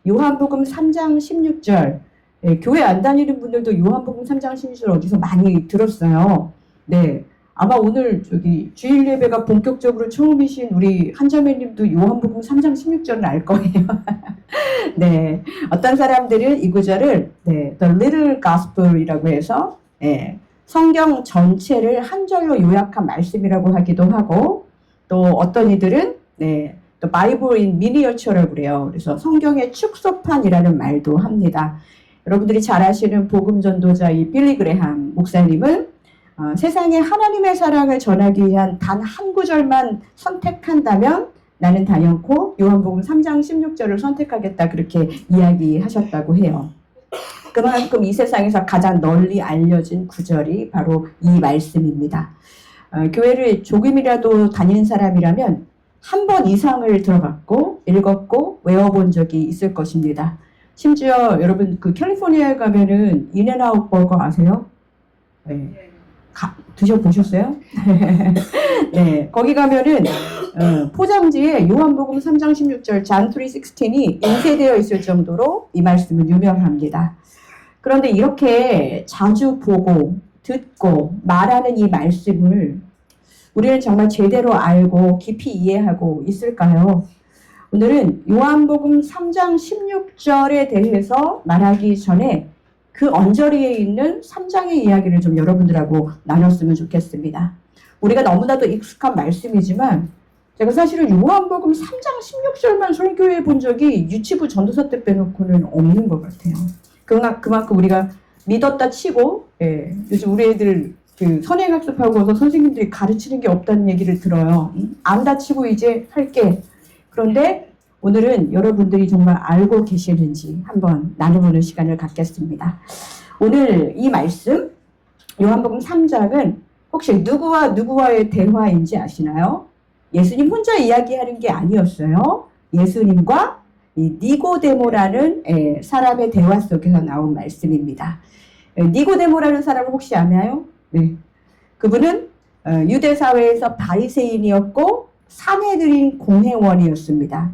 요한복음 3장 16절. 예, 교회 안 다니는 분들도 요한복음 3장 16절 어디서 많이 들었어요. 네. 아마 오늘 주일 예배가 본격적으로 처음이신 우리 한자매님도 요한복음 3장 16절은 알 거예요. 네. 어떤 사람들은 이 구절을 The Little Gospel이라고 해서 성경 전체를 한 절로 요약한 말씀이라고 하기도 하고, 또 어떤 이들은 또 바이블 인 미니어처라고 그래요. 그래서 성경의 축소판이라는 말도 합니다. 여러분들이 잘 아시는 복음 전도자 이 빌리 그레함 목사님은 세상에 하나님의 사랑을 전하기 위한 단 한 구절만 선택한다면 나는 단연코 요한복음 3장 16절을 선택하겠다, 그렇게 이야기하셨다고 해요. 그만큼 이 세상에서 가장 널리 알려진 구절이 바로 이 말씀입니다. 교회를 조금이라도 다닌 사람이라면 한 번 이상을 들어봤고 읽었고 외워본 적이 있을 것입니다. 심지어 여러분 캘리포니아에 가면은 인앤아웃 버거 아세요? 네. 드셔보셨어요? 네, 거기 가면은 포장지에 요한복음 3장 16절 잔 3:16이 인쇄되어 있을 정도로 이 말씀은 유명합니다. 그런데 이렇게 자주 보고 듣고 말하는 이 말씀을 우리는 정말 제대로 알고 깊이 이해하고 있을까요? 오늘은 요한복음 3장 16절에 대해서 말하기 전에 그 언저리에 있는 3장의 이야기를 좀 여러분들하고 나눴으면 좋겠습니다. 우리가 너무나도 익숙한 말씀이지만 제가 사실은 요한복음 3장 16절만 설교해 본 적이 유치부 전도사 때 빼놓고는 없는 것 같아요. 그만큼 우리가 믿었다 치고 요즘 우리 애들 선행학습하고 와서 선생님들이 가르치는 게 없다는 얘기를 들어요. 안다 치고 이제 할게. 그런데 오늘은 여러분들이 정말 알고 계시는지 한번 나눠보는 시간을 갖겠습니다. 오늘 이 말씀 요한복음 3장은 혹시 누구와 누구와의 대화인지 아시나요? 예수님 혼자 이야기하는 게 아니었어요. 예수님과 이 니고데모라는 사람의 대화 속에서 나온 말씀입니다. 니고데모라는 사람을 혹시 아나요? 네. 그분은 유대 사회에서 바리새인이었고 사내들인 공회원이었습니다.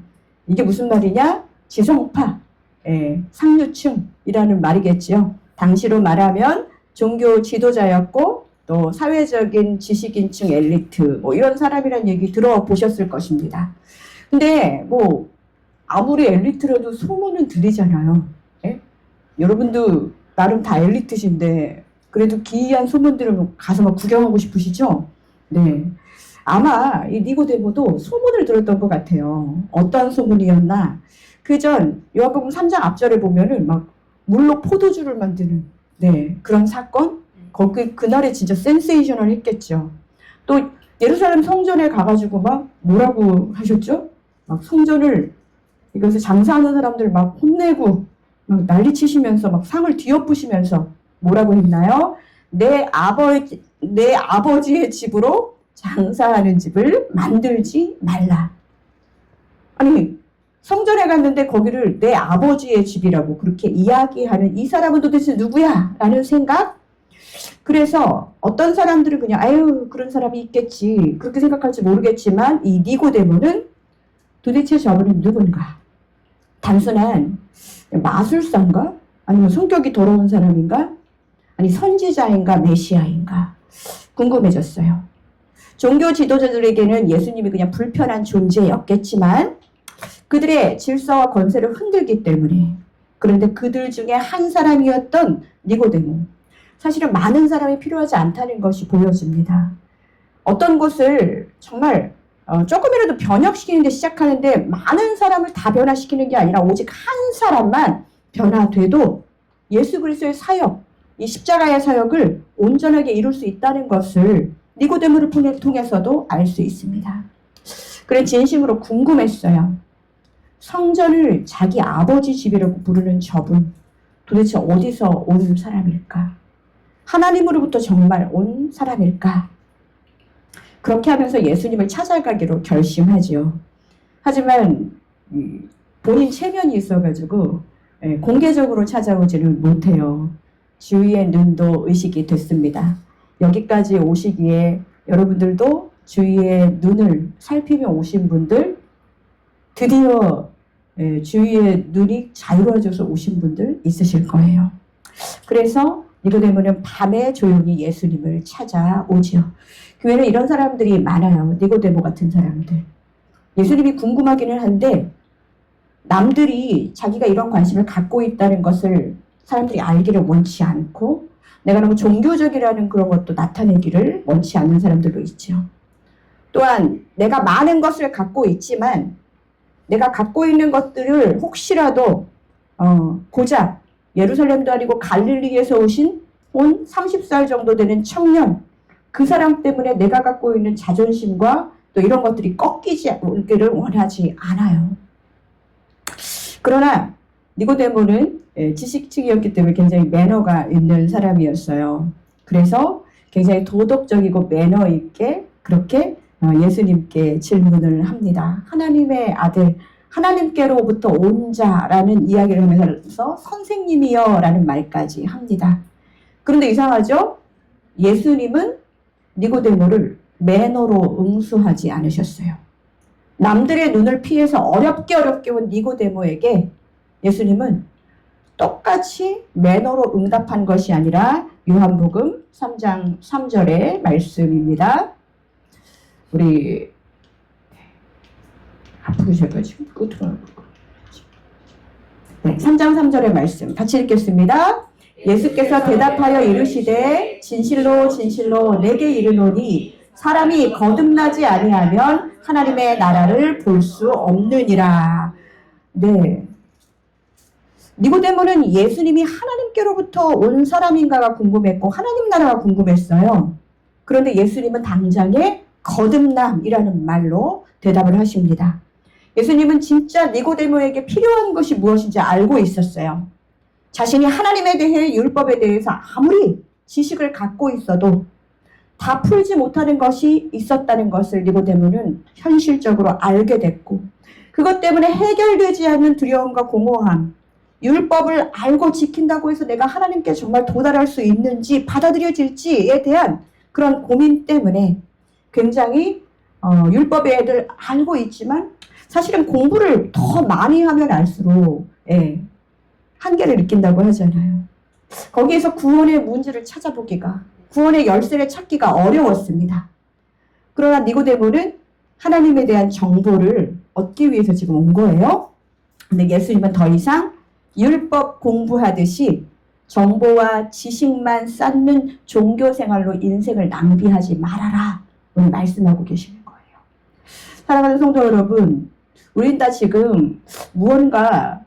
이게 무슨 말이냐? 지성파, 상류층이라는 말이겠죠. 당시로 말하면 종교 지도자였고 또 사회적인 지식인층 엘리트 이런 사람이라는 얘기 들어보셨을 것입니다. 근데 아무리 엘리트라도 소문은 들리잖아요. 여러분도 나름 다 엘리트신데 그래도 기이한 소문들을 가서 막 구경하고 싶으시죠? 네. 아마 이 니고데모도 소문을 들었던 것 같아요. 어떤 소문이었나? 그전 요한복음 3장 앞절에 보면은 막 물로 포도주를 만드는 그런 사건? 그날에 진짜 센세이셔널 했겠죠. 또 예루살렘 성전에 가가지고 막 뭐라고 하셨죠? 막 성전을 이것을 장사하는 사람들 막 혼내고 막 난리치시면서 막 상을 뒤엎으시면서 뭐라고 했나요? 내 아버지의 집으로 장사하는 집을 만들지 말라. 아니 성전에 갔는데 거기를 내 아버지의 집이라고 그렇게 이야기하는 이 사람은 도대체 누구야? 라는 생각? 그래서 어떤 사람들은 그냥 아유 그런 사람이 있겠지 그렇게 생각할지 모르겠지만 이 니고데모는 도대체 저분은 누군가? 단순한 마술사인가? 아니면 성격이 더러운 사람인가? 아니 선지자인가 메시아인가? 궁금해졌어요. 종교 지도자들에게는 예수님이 그냥 불편한 존재였겠지만 그들의 질서와 권세를 흔들기 때문에, 그런데 그들 중에 한 사람이었던 니고데모, 사실은 많은 사람이 필요하지 않다는 것이 보여집니다. 어떤 것을 정말 조금이라도 변혁시키는 데 시작하는데 많은 사람을 다 변화시키는 게 아니라 오직 한 사람만 변화돼도 예수 그리스도의 사역, 이 십자가의 사역을 온전하게 이룰 수 있다는 것을 니고데모를 통해서도 알 수 있습니다. 그래 진심으로 궁금했어요. 성전을 자기 아버지 집이라고 부르는 저분 도대체 어디서 온 사람일까? 하나님으로부터 정말 온 사람일까? 그렇게 하면서 예수님을 찾아가기로 결심하죠. 하지만 본인 체면이 있어가지고 공개적으로 찾아오지는 못해요. 주위의 눈도 의식이 됐습니다. 여기까지 오시기에 여러분들도 주위의 눈을 살피며 오신 분들 드디어 주위의 눈이 자유로워져서 오신 분들 있으실 거예요. 그래서 니고데모는 밤에 조용히 예수님을 찾아오지요. 교회는 이런 사람들이 많아요. 니고데모 같은 사람들. 예수님이 궁금하기는 한데 남들이 자기가 이런 관심을 갖고 있다는 것을 사람들이 알기를 원치 않고 내가 너무 종교적이라는 그런 것도 나타내기를 원치 않는 사람들도 있죠. 또한 내가 많은 것을 갖고 있지만 내가 갖고 있는 것들을 혹시라도 고작 예루살렘도 아니고 갈릴리에서 오신 온 30살 정도 되는 청년, 그 사람 때문에 내가 갖고 있는 자존심과 또 이런 것들이 꺾이기를 원하지 않아요. 그러나 니고데모는 지식층이었기 때문에 굉장히 매너가 있는 사람이었어요. 그래서 굉장히 도덕적이고 매너 있게 그렇게 예수님께 질문을 합니다. 하나님의 아들, 하나님께로부터 온 자라는 이야기를 하면서 선생님이여 라는 말까지 합니다. 그런데 이상하죠? 예수님은 니고데모를 매너로 응수하지 않으셨어요. 남들의 눈을 피해서 어렵게 온 니고데모에게 예수님은 똑같이 매너로 응답한 것이 아니라 요한복음 3장 3절의 말씀입니다. 우리 앞으로 제가 지금 끝으로 네, 3장 3절의 말씀 같이 읽겠습니다. 예수께서 대답하여 이르시되 진실로 진실로 내게 이르노니 사람이 거듭나지 아니하면 하나님의 나라를 볼 수 없느니라. 네. 니고데모는 예수님이 하나님께로부터 온 사람인가가 궁금했고 하나님 나라가 궁금했어요. 그런데 예수님은 당장에 거듭남이라는 말로 대답을 하십니다. 예수님은 진짜 니고데모에게 필요한 것이 무엇인지 알고 있었어요. 자신이 하나님에 대해 율법에 대해서 아무리 지식을 갖고 있어도 다 풀지 못하는 것이 있었다는 것을 니고데모는 현실적으로 알게 됐고 그것 때문에 해결되지 않는 두려움과 공허함, 율법을 알고 지킨다고 해서 내가 하나님께 정말 도달할 수 있는지 받아들여질지에 대한 그런 고민 때문에 굉장히 율법의 애들 알고 있지만 사실은 공부를 더 많이 하면 알수록 한계를 느낀다고 하잖아요. 거기에서 구원의 문제를 찾아보기가 구원의 열쇠를 찾기가 어려웠습니다. 그러나 니고데모는 하나님에 대한 정보를 얻기 위해서 지금 온 거예요. 근데 예수님은 더 이상 율법 공부하듯이 정보와 지식만 쌓는 종교 생활로 인생을 낭비하지 말아라. 오늘 말씀하고 계시는 거예요. 사랑하는 성도 여러분, 우린 다 지금 무언가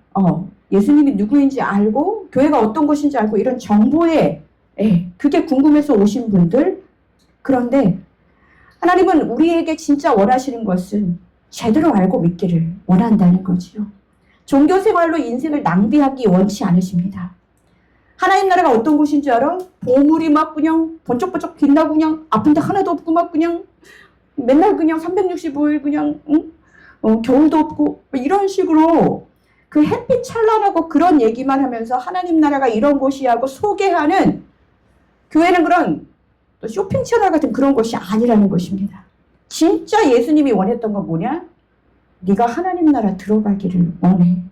예수님이 누구인지 알고 교회가 어떤 곳인지 알고 이런 정보에 그게 궁금해서 오신 분들, 그런데 하나님은 우리에게 진짜 원하시는 것은 제대로 알고 믿기를 원한다는 거지요. 종교 생활로 인생을 낭비하기 원치 않으십니다. 하나님 나라가 어떤 곳인 줄 알아? 보물이 막 그냥 번쩍번쩍 빛나고 그냥 아픈데 하나도 없고 막 그냥 맨날 그냥 365일 그냥 겨울도 없고 이런 식으로 그 햇빛 찬란하고 그런 얘기만 하면서 하나님 나라가 이런 곳이야 하고 소개하는 교회는 그런 쇼핑 채널 같은 그런 것이 아니라는 것입니다. 진짜 예수님이 원했던 건 뭐냐? 네가 하나님 나라 들어가기를 원해.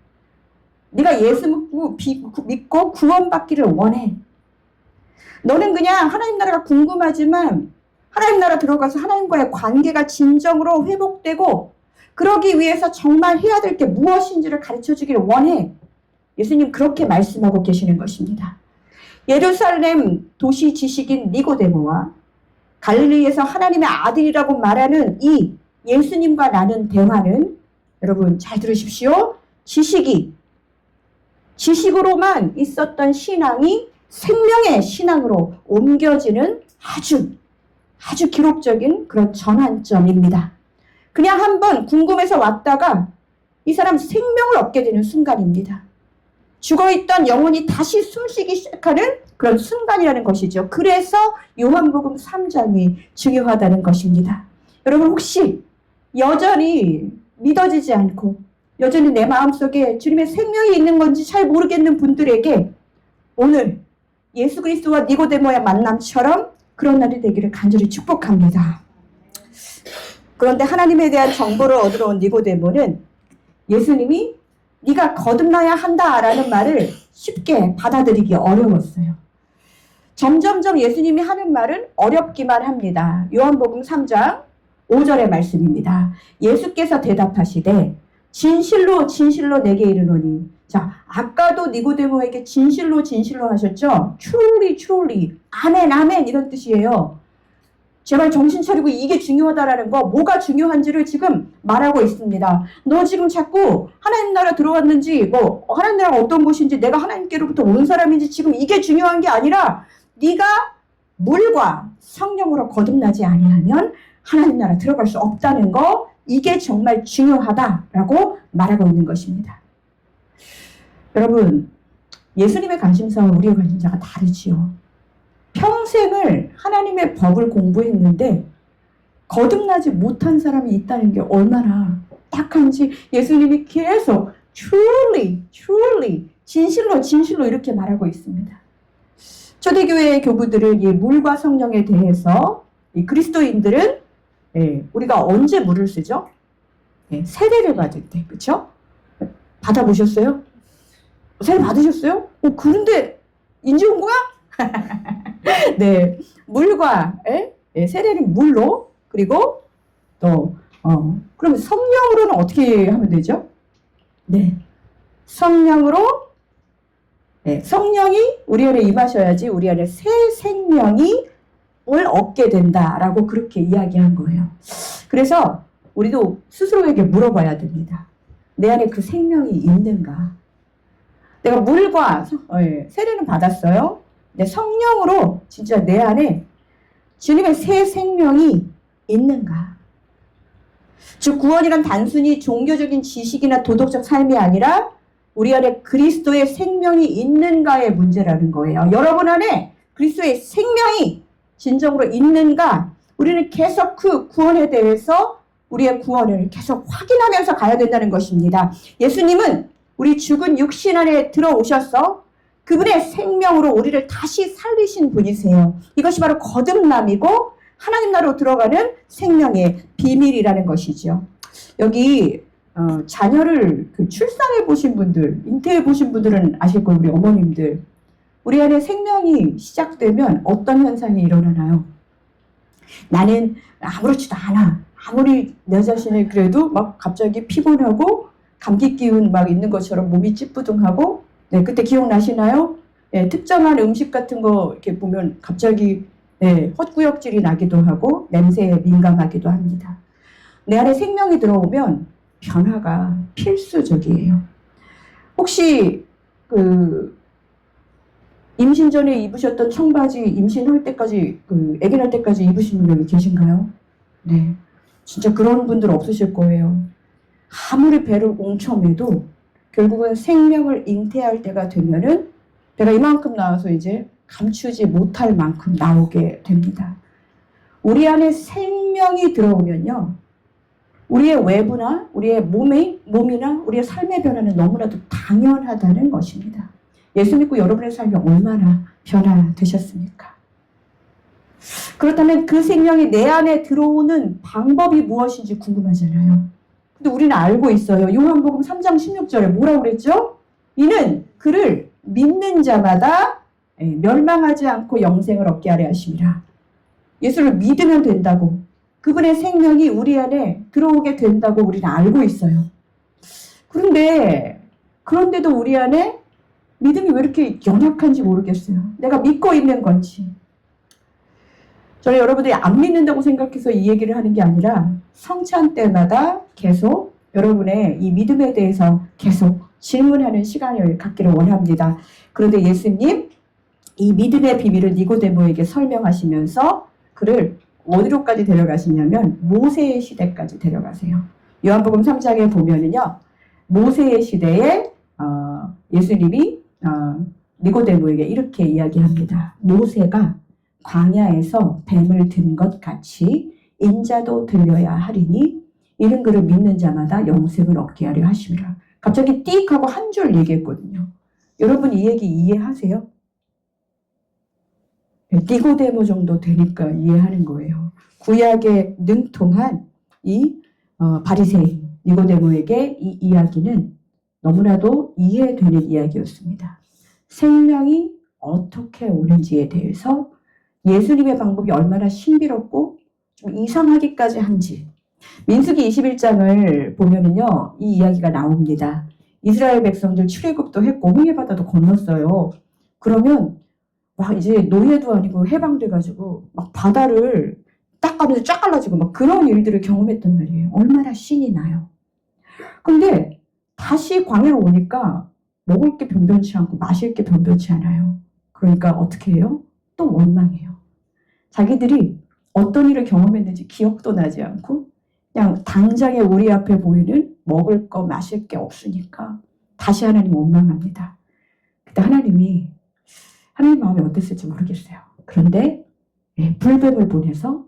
네가 예수 믿고 구원받기를 원해. 너는 그냥 하나님 나라가 궁금하지만 하나님 나라 들어가서 하나님과의 관계가 진정으로 회복되고 그러기 위해서 정말 해야 될 게 무엇인지를 가르쳐주기를 원해. 예수님 그렇게 말씀하고 계시는 것입니다. 예루살렘 도시 지식인 니고데모와 갈릴리에서 하나님의 아들이라고 말하는 이 예수님과 나눈 대화는 여러분 잘 들으십시오. 지식으로만 있었던 신앙이 생명의 신앙으로 옮겨지는 아주 기록적인 그런 전환점입니다. 그냥 한번 궁금해서 왔다가 이 사람 생명을 얻게 되는 순간입니다. 죽어있던 영혼이 다시 숨쉬기 시작하는 그런 순간이라는 것이죠. 그래서 요한복음 3장이 중요하다는 것입니다. 여러분 혹시 여전히 믿어지지 않고 여전히 내 마음속에 주님의 생명이 있는 건지 잘 모르겠는 분들에게 오늘 예수 그리스도와 니고데모의 만남처럼 그런 날이 되기를 간절히 축복합니다. 그런데 하나님에 대한 정보를 얻으러 온 니고데모는 예수님이 네가 거듭나야 한다라는 말을 쉽게 받아들이기 어려웠어요. 점점점 예수님이 하는 말은 어렵기만 합니다. 요한복음 3장 5절의 말씀입니다. 예수께서 대답하시되 진실로 진실로 내게 이르노니. 자, 아까도 니고데모에게 진실로 진실로 하셨죠? truly truly, 아멘 아멘 이런 뜻이에요. 제발 정신 차리고 이게 중요하다라는 거, 뭐가 중요한지를 지금 말하고 있습니다. 너 지금 자꾸 하나님 나라 들어왔는지, 뭐 하나님 나라가 어떤 곳인지, 내가 하나님께로부터 온 사람인지 지금 이게 중요한 게 아니라 네가 물과 성령으로 거듭나지 아니하면 하나님 나라 들어갈 수 없다는 거, 이게 정말 중요하다라고 말하고 있는 것입니다. 여러분, 예수님의 관심사와 우리의 관심사가 다르지요. 평생을 하나님의 법을 공부했는데 거듭나지 못한 사람이 있다는 게 얼마나 딱한지 예수님이 계속 truly, truly, 진실로, 진실로 이렇게 말하고 있습니다. 초대교회의 교부들은 이 물과 성령에 대해서 이 그리스도인들은 우리가 언제 물을 쓰죠? 세례를 받을 때, 그렇죠? 받아보셨어요? 세례 받으셨어요? 그런데 인지 온 거야? 네, 물과 세례는 물로, 그리고 또 그럼 성령으로는 어떻게 하면 되죠? 네, 성령으로, 성령이 우리 안에 임하셔야지 우리 안에 새 생명이 얻게 된다라고 그렇게 이야기한 거예요. 그래서 우리도 스스로에게 물어봐야 됩니다. 내 안에 그 생명이 있는가? 내가 물과 세례는 받았어요. 내 성령으로 진짜 내 안에 주님의 새 생명이 있는가? 즉 구원이란 단순히 종교적인 지식이나 도덕적 삶이 아니라 우리 안에 그리스도의 생명이 있는가의 문제라는 거예요. 여러분 안에 그리스도의 생명이 진정으로 있는가? 우리는 계속 그 구원에 대해서 우리의 구원을 계속 확인하면서 가야 된다는 것입니다. 예수님은 우리 죽은 육신 안에 들어오셔서 그분의 생명으로 우리를 다시 살리신 분이세요. 이것이 바로 거듭남이고 하나님 나라로 들어가는 생명의 비밀이라는 것이죠. 여기 자녀를 출산해 보신 분들, 잉태해 보신 분들은 아실 거예요. 우리 어머님들. 우리 안에 생명이 시작되면 어떤 현상이 일어나나요? 나는 아무렇지도 않아. 아무리 내 자신이 그래도 막 갑자기 피곤하고 감기 기운 막 있는 것처럼 몸이 찌뿌둥하고, 네, 그때 기억나시나요? 네, 특정한 음식 같은 거 이렇게 보면 갑자기 헛구역질이 나기도 하고 냄새에 민감하기도 합니다. 내 안에 생명이 들어오면 변화가 필수적이에요. 혹시 임신 전에 입으셨던 청바지 임신할 때까지 아기 날 때까지 입으신 분이 계신가요? 네, 진짜 그런 분들 없으실 거예요. 아무리 배를 옹청매도 결국은 생명을 잉태할 때가 되면은 배가 이만큼 나와서 이제 감추지 못할 만큼 나오게 됩니다. 우리 안에 생명이 들어오면요, 우리의 외부나 우리의 몸이나 우리의 삶의 변화는 너무나도 당연하다는 것입니다. 예수 믿고 여러분의 삶이 얼마나 변화되셨습니까? 그렇다면 그 생명이 내 안에 들어오는 방법이 무엇인지 궁금하잖아요. 근데 우리는 알고 있어요. 요한복음 3장 16절에 뭐라고 그랬죠? 이는 그를 믿는 자마다 멸망하지 않고 영생을 얻게 하려 하심이라. 예수를 믿으면 된다고, 그분의 생명이 우리 안에 들어오게 된다고 우리는 알고 있어요. 그런데도 우리 안에 믿음이 왜 이렇게 연약한지 모르겠어요. 내가 믿고 있는 건지. 저는 여러분들이 안 믿는다고 생각해서 이 얘기를 하는 게 아니라 성찬 때마다 계속 여러분의 이 믿음에 대해서 계속 질문하는 시간을 갖기를 원합니다. 그런데 예수님 이 믿음의 비밀을 니고데모에게 설명하시면서 그를 어디로까지 데려가시냐면 모세의 시대까지 데려가세요. 요한복음 3장에 보면은요, 모세의 시대에 예수님이 니고데모에게 이렇게 이야기합니다. 모세가 광야에서 뱀을 든 것 같이 인자도 들려야 하리니 이는 그를 믿는 자마다 영생을 얻게 하려 하심이라. 갑자기 띡 하고 한 줄 얘기했거든요. 여러분 이 얘기 이해하세요? 니고데모 정도 되니까 이해하는 거예요. 구약에 능통한 이 바리새인 니고데모에게 이 이야기는 너무나도 이해되는 이야기였습니다. 생명이 어떻게 오는지에 대해서 예수님의 방법이 얼마나 신비롭고 좀 이상하기까지 한지. 민수기 21장을 보면은요, 이 이야기가 나옵니다. 이스라엘 백성들 출애굽도 했고 홍해바다도 건넜어요. 그러면 막 이제 노예도 아니고 해방돼가지고 막 바다를 딱 가면서 쫙 갈라지고 막 그런 일들을 경험했단 말이에요. 얼마나 신이 나요. 근데 다시 광야로 오니까 먹을 게 변변치 않고 마실 게 변변치 않아요. 그러니까 어떻게 해요? 또 원망해요. 자기들이 어떤 일을 경험했는지 기억도 나지 않고 그냥 당장에 우리 앞에 보이는 먹을 거 마실 게 없으니까 다시 하나님 원망합니다. 그때 하나님 마음이 어땠을지 모르겠어요. 그런데 불뱀을 보내서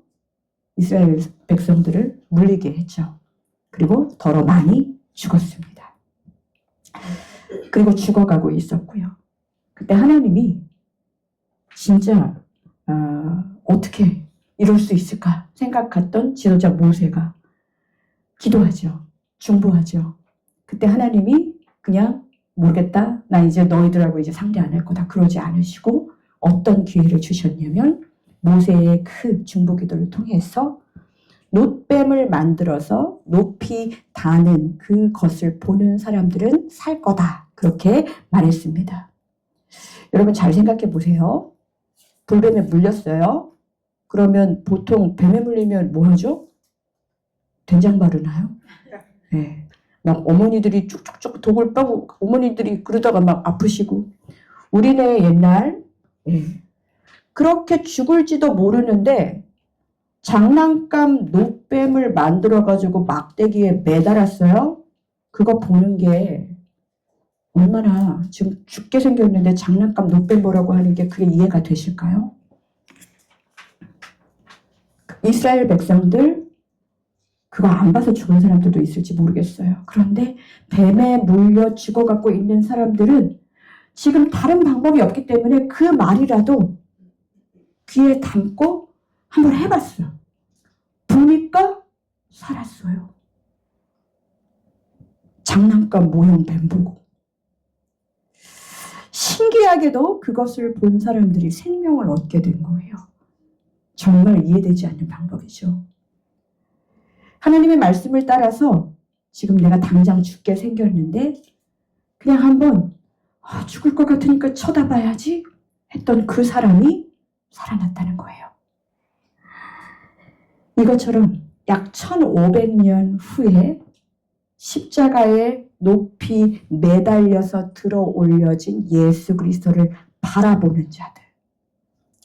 이스라엘 백성들을 물리게 했죠. 그리고 더러 많이 죽었습니다. 그리고 죽어가고 있었고요. 그때 하나님이 진짜 어떻게 이럴 수 있을까 생각했던 지도자 모세가 기도하죠. 중보하죠. 그때 하나님이 그냥 모르겠다. 나 이제 너희들하고 이제 상대 안 할 거다. 그러지 않으시고 어떤 기회를 주셨냐면 모세의 그 중보 기도를 통해서 놋뱀을 만들어서 높이 다는 그것을 보는 사람들은 살 거다. 그렇게 말했습니다. 여러분 잘 생각해 보세요. 불뱀에 물렸어요. 그러면 보통 뱀에 물리면 뭐 하죠? 된장 바르나요? 네. 막 어머니들이 쭉쭉쭉 독을 빼고 어머니들이 그러다가 막 아프시고 우리네 옛날 그렇게 죽을지도 모르는데 장난감 놋뱀을 만들어가지고 막대기에 매달았어요. 그거 보는 게 얼마나 지금 죽게 생겼는데 장난감 놋뱀 보라고 하는 게 그게 이해가 되실까요? 이스라엘 백성들 그거 안 봐서 죽은 사람들도 있을지 모르겠어요. 그런데 뱀에 물려 죽어갖고 있는 사람들은 지금 다른 방법이 없기 때문에 그 말이라도 귀에 담고 한번 해봤어요. 보니까 살았어요. 장난감 모형 뱀 보고. 신기하게도 그것을 본 사람들이 생명을 얻게 된 거예요. 정말 이해되지 않는 방법이죠. 하나님의 말씀을 따라서 지금 내가 당장 죽게 생겼는데 그냥 한번 죽을 것 같으니까 쳐다봐야지 했던 그 사람이 살아났다는 거예요. 이것처럼 약 1500년 후에 십자가에 높이 매달려서 들어 올려진 예수 그리스도를 바라보는 자들,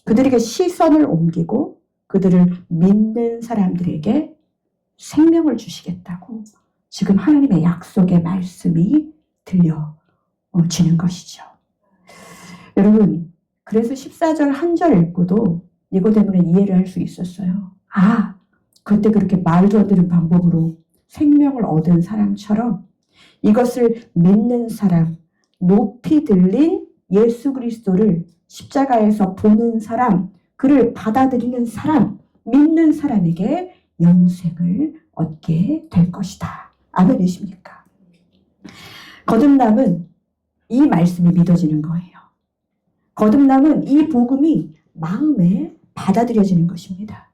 그들에게 시선을 옮기고 그들을 믿는 사람들에게 생명을 주시겠다고 지금 하나님의 약속의 말씀이 들려지는 것이죠. 여러분, 그래서 14절 한 절 읽고도 니고데모는 이해를 할 수 있었어요. 그때 그렇게 말도 안 되는 방법으로 생명을 얻은 사람처럼 이것을 믿는 사람, 높이 들린 예수 그리스도를 십자가에서 보는 사람, 그를 받아들이는 사람, 믿는 사람에게 영생을 얻게 될 것이다. 아멘이십니까? 거듭남은 이 말씀이 믿어지는 거예요. 거듭남은 이 복음이 마음에 받아들여지는 것입니다.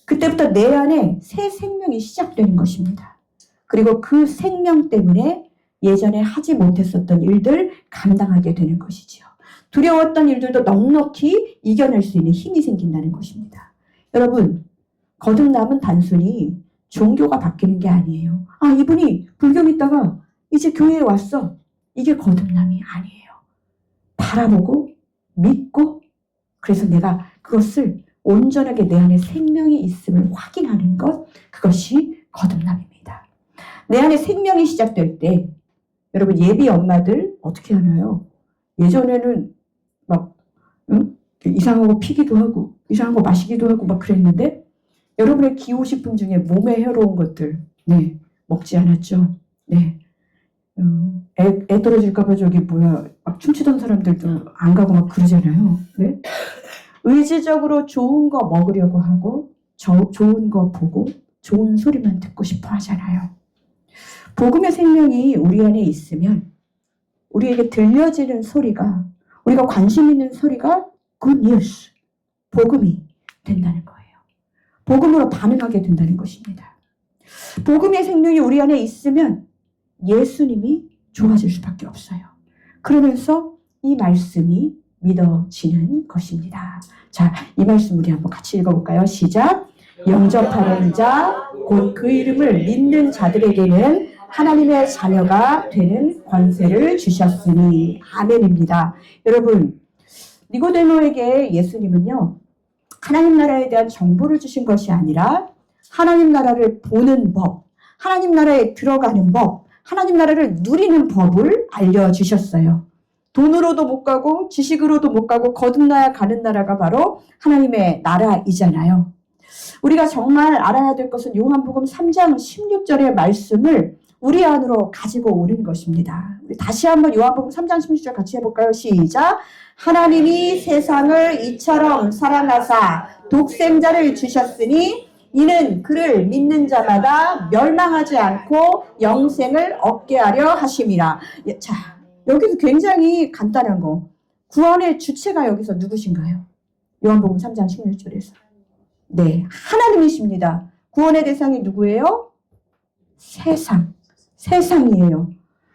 그때부터 내 안에 새 생명이 시작되는 것입니다. 그리고 그 생명 때문에 예전에 하지 못했었던 일들 감당하게 되는 것이죠. 두려웠던 일들도 넉넉히 이겨낼 수 있는 힘이 생긴다는 것입니다. 여러분, 거듭남은 단순히 종교가 바뀌는 게 아니에요. 이분이 불교 믿다가 이제 교회에 왔어. 이게 거듭남이 아니에요. 바라보고 믿고 그래서 내가 그것을 온전하게 내 안에 생명이 있음을 확인하는 것, 그것이 거듭남입니다. 내 안에 생명이 시작될 때 여러분 예비 엄마들 어떻게 하나요? 예전에는 막 이상한 거 피기도 하고 이상한 거 마시기도 하고 막 그랬는데 여러분의 기호식품 중에 몸에 해로운 것들 먹지 않았죠? 애 떨어질까봐 막 춤추던 사람들도 안 가고 막 그러잖아요. 의지적으로 좋은 거 먹으려고 하고 좋은 거 보고 좋은 소리만 듣고 싶어 하잖아요. 복음의 생명이 우리 안에 있으면 우리에게 들려지는 소리가, 우리가 관심 있는 소리가 good news, 복음이 된다는 거예요. 복음으로 반응하게 된다는 것입니다. 복음의 생명이 우리 안에 있으면 예수님이 좋아질 수밖에 없어요. 그러면서 이 말씀이 믿어지는 것입니다. 자, 이 말씀 우리 한번 같이 읽어볼까요? 시작. 영접하는 자, 곧 그 이름을 믿는 자들에게는 하나님의 자녀가 되는 권세를 주셨으니. 아멘입니다. 여러분, 니고데모에게 예수님은요, 하나님 나라에 대한 정보를 주신 것이 아니라 하나님 나라를 보는 법, 하나님 나라에 들어가는 법, 하나님 나라를 누리는 법을 알려주셨어요. 돈으로도 못 가고 지식으로도 못 가고 거듭나야 가는 나라가 바로 하나님의 나라이잖아요. 우리가 정말 알아야 될 것은 요한복음 3장 16절의 말씀을 우리 안으로 가지고 오는 것입니다. 우리 다시 한번 요한복음 3장 16절 같이 해볼까요? 시작. 하나님이 세상을 이처럼 사랑하사 독생자를 주셨으니 이는 그를 믿는 자마다 멸망하지 않고 영생을 얻게 하려 하심이라. 자, 여기서 굉장히 간단한 거. 구원의 주체가 여기서 누구신가요? 요한복음 3장 16절에서. 네, 하나님이십니다. 구원의 대상이 누구예요? 세상이에요.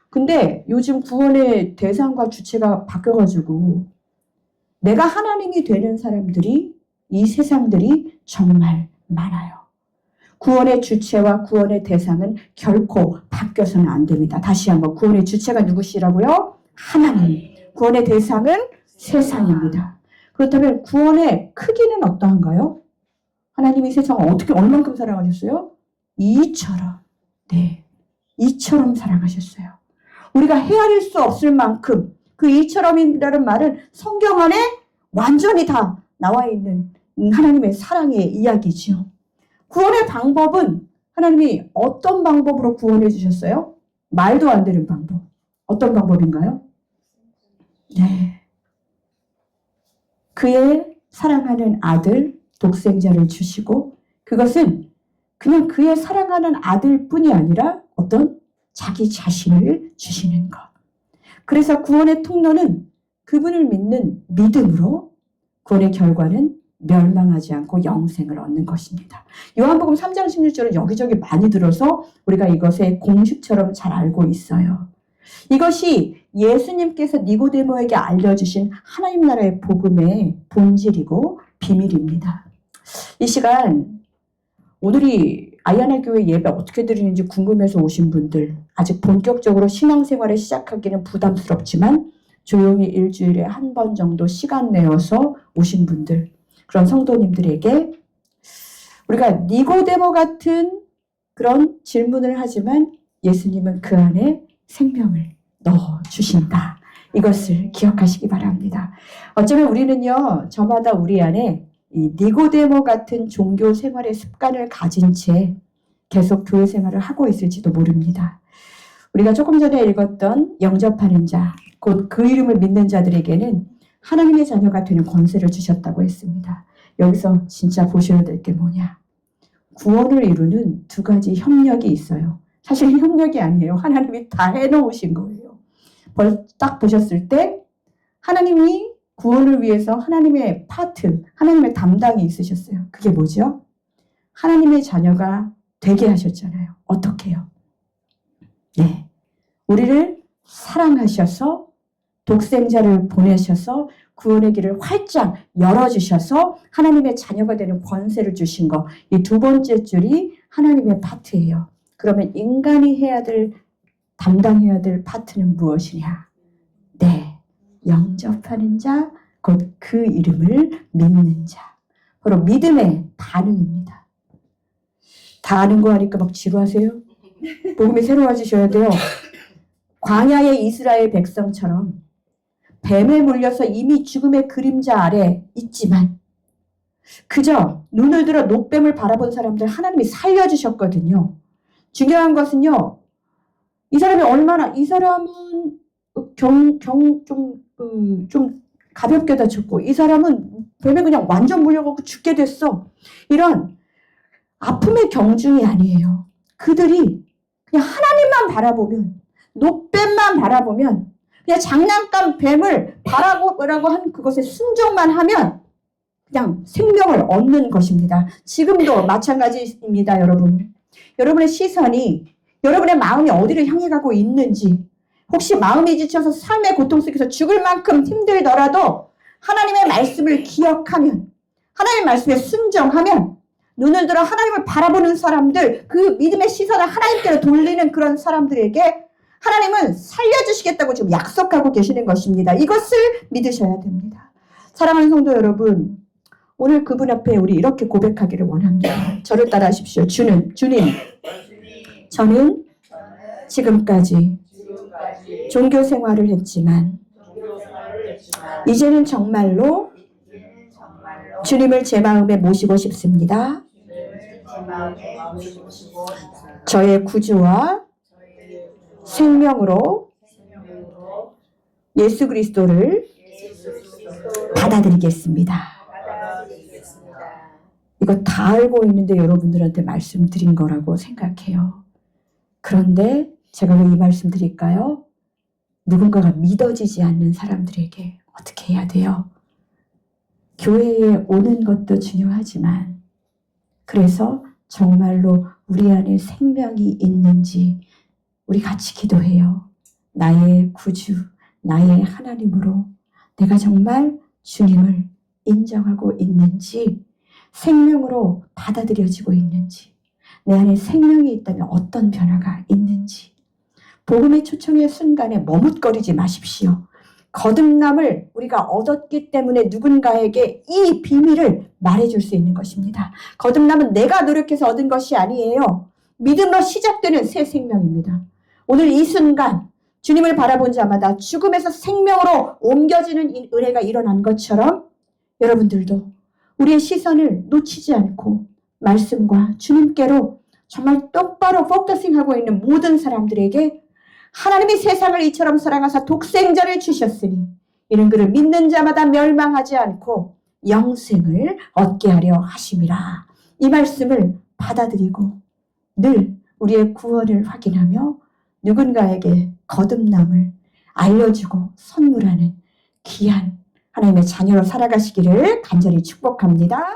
근데 요즘 구원의 대상과 주체가 바뀌어가지고 내가 하나님이 되는 사람들이, 이 세상들이 정말 많아요. 구원의 주체와 구원의 대상은 결코 바뀌어서는 안 됩니다. 다시 한번, 구원의 주체가 누구시라고요? 하나님. 구원의 대상은 세상입니다. 그렇다면 구원의 크기는 어떠한가요? 하나님이 세상을 어떻게 얼만큼 사랑하셨어요? 이처럼. 네, 이처럼 사랑하셨어요. 우리가 헤아릴 수 없을 만큼, 그 이처럼이라는 말은 성경 안에 완전히 다 나와 있는 하나님의 사랑의 이야기죠. 구원의 방법은 하나님이 어떤 방법으로 구원해 주셨어요? 말도 안 되는 방법. 어떤 방법인가요? 네, 그의 사랑하는 아들 독생자를 주시고, 그것은 그냥 그의 사랑하는 아들뿐이 아니라 어떤 자기 자신을 주시는 것. 그래서 구원의 통로는 그분을 믿는 믿음으로, 구원의 결과는 멸망하지 않고 영생을 얻는 것입니다. 요한복음 3장 16절은 여기저기 많이 들어서 우리가 이것의 공식처럼 잘 알고 있어요. 이것이 예수님께서 니고데모에게 알려주신 하나님 나라의 복음의 본질이고 비밀입니다. 이 시간 오늘이 아이하나 교회 예배 어떻게 드리는지 궁금해서 오신 분들, 아직 본격적으로 신앙생활을 시작하기는 부담스럽지만 조용히 일주일에 한 번 정도 시간 내어서 오신 분들, 그런 성도님들에게 우리가 니고데모 같은 그런 질문을 하지만 예수님은 그 안에 생명을 넣어주신다. 이것을 기억하시기 바랍니다. 어쩌면 우리는요, 저마다 우리 안에 이 니고데모 같은 종교 생활의 습관을 가진 채 계속 교회 생활을 하고 있을지도 모릅니다. 우리가 조금 전에 읽었던 영접하는 자, 곧 그 이름을 믿는 자들에게는 하나님의 자녀가 되는 권세를 주셨다고 했습니다. 여기서 진짜 보셔야 될 게 뭐냐? 구원을 이루는 두 가지 협력이 있어요. 사실 협력이 아니에요. 하나님이 다 해놓으신 거예요. 딱 보셨을 때 하나님이 구원을 위해서 하나님의 파트, 하나님의 담당이 있으셨어요. 그게 뭐죠? 하나님의 자녀가 되게 하셨잖아요. 어떻게요? 네, 우리를 사랑하셔서 독생자를 보내셔서 구원의 길을 활짝 열어주셔서 하나님의 자녀가 되는 권세를 주신 거. 이 두 번째 줄이 하나님의 파트예요. 그러면 인간이 해야 될, 담당해야 될 파트는 무엇이냐? 네, 영접하는 자, 곧 그 이름을 믿는 자. 바로 믿음의 반응입니다. 다 아는 거 하니까 막 지루하세요? 복음이 새로워지셔야 돼요. 광야의 이스라엘 백성처럼 뱀에 물려서 이미 죽음의 그림자 아래 있지만 그저 눈을 들어 녹뱀을 바라본 사람들 하나님이 살려주셨거든요. 중요한 것은요, 이 사람이 얼마나, 이 사람은 좀 가볍게 다쳤고, 이 사람은 뱀에 그냥 완전 물려갖고 죽게 됐어. 이런 아픔의 경중이 아니에요. 그들이 그냥 하나님만 바라보면, 노뱀만 바라보면, 그냥 장난감 뱀을 바라보라고 한 그것에 순종만 하면 그냥 생명을 얻는 것입니다. 지금도 마찬가지입니다, 여러분. 여러분의 시선이, 여러분의 마음이 어디를 향해 가고 있는지, 혹시 마음이 지쳐서 삶의 고통 속에서 죽을 만큼 힘들더라도 하나님의 말씀을 기억하면, 하나님의 말씀에 순종하면, 눈을 들어 하나님을 바라보는 사람들, 그 믿음의 시선을 하나님께로 돌리는 그런 사람들에게 하나님은 살려주시겠다고 지금 약속하고 계시는 것입니다. 이것을 믿으셔야 됩니다. 사랑하는 성도 여러분, 오늘 그분 앞에 우리 이렇게 고백하기를 원합니다. 저를 따라하십시오. 주님, 저는 지금까지 종교 생활을 했지만 이제는 정말로 주님을 제 마음에 모시고 싶습니다. 저의 구주와 생명으로 예수 그리스도를 받아들이겠습니다. 이거 다 알고 있는데 여러분들한테 말씀드린 거라고 생각해요. 그런데 제가 왜 이 말씀 드릴까요? 누군가가 믿어지지 않는 사람들에게 어떻게 해야 돼요? 교회에 오는 것도 중요하지만, 그래서 정말로 우리 안에 생명이 있는지 우리 같이 기도해요. 나의 구주, 나의 하나님으로 내가 정말 주님을 인정하고 있는지, 생명으로 받아들여지고 있는지, 내 안에 생명이 있다면 어떤 변화가 있는지. 복음의 초청의 순간에 머뭇거리지 마십시오. 거듭남을 우리가 얻었기 때문에 누군가에게 이 비밀을 말해줄 수 있는 것입니다. 거듭남은 내가 노력해서 얻은 것이 아니에요. 믿음으로 시작되는 새 생명입니다. 오늘 이 순간 주님을 바라본 자마다 죽음에서 생명으로 옮겨지는 은혜가 일어난 것처럼 여러분들도 우리의 시선을 놓치지 않고 말씀과 주님께로 정말 똑바로 포커싱하고 있는 모든 사람들에게 하나님이 세상을 이처럼 사랑하사 독생자를 주셨으니 이는 그를 믿는 자마다 멸망하지 않고 영생을 얻게 하려 하심이라. 이 말씀을 받아들이고 늘 우리의 구원을 확인하며 누군가에게 거듭남을 알려주고 선물하는 귀한 하나님의 자녀로 살아가시기를 간절히 축복합니다.